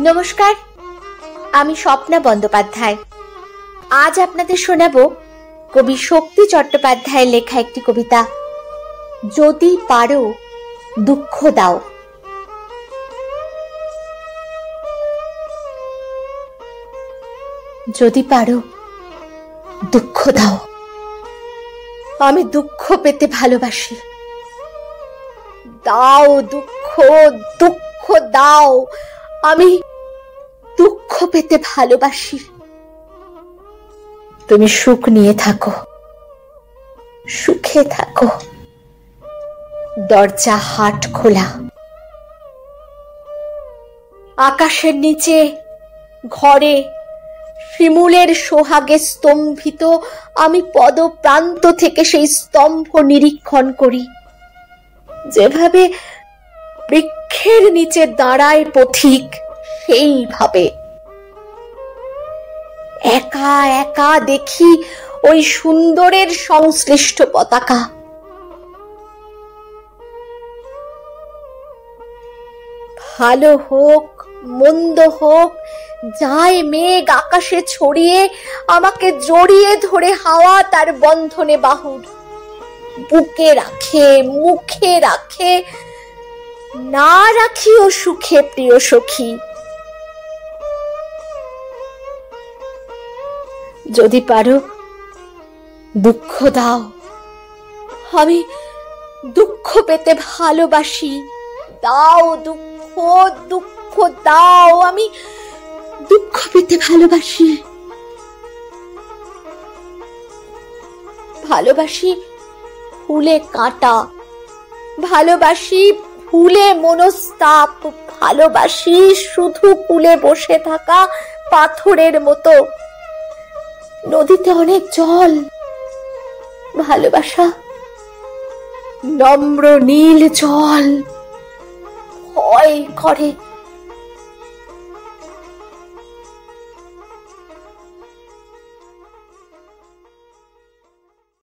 নমস্কার, আমি স্বপ্না বন্দ্যোপাধ্যায়। আজ আপনাদের শোনাবো কবি শক্তি চট্টোপাধ্যায়ের লেখা একটি কবিতা, যদি পারো দুঃখ দাও। যদি পারো দুঃখ দাও, আমি দুঃখ পেতে ভালোবাসি। দাও দুঃখ, দুঃখ দাও, আমি দুঃখ পেতে ভালোবাসি। তুমি সুখ নিয়ে থাকো, সুখে থাকো। দরজা হাট খোলা, আকাশের নিচে ঘরে শিমুলের সোহাগে স্তম্ভিত আমি পদপ্রান্ত থেকে সেই স্তম্ভ নিরীক্ষণ করি, যেভাবে বৃক্ষের নিচে দাঁড়ায় পথিক সেইভাবে। একা একা দেখি ওই সুন্দরের সংশ্লিষ্ট পতাকা। ভালো হোক মন্দ হোক, যায় মেঘ আকাশে ছড়িয়ে আমাকে জড়িয়ে ধরে হাওয়া তার বন্ধনে বাহুর, বুকে রাখে, মুখে রাখে, না রাখিও সুখে প্রিয় সখী। যদি পারো দুঃখ দাও, আমি দুঃখ পেতে ভালোবাসি। দাও দুঃখ, দুঃখ দাও, আমি দুঃখ পেতে ভালোবাসি। ভালোবাসি ফুলে কাঁটা, ভালোবাসি ফুলে মনস্তাপ, ভালোবাসি শুধু ফুলে বসে থাকা পাথরের মতো। নদীতে অনেক জল, ভালোবাসা নম্র নীল জল। ভয় করে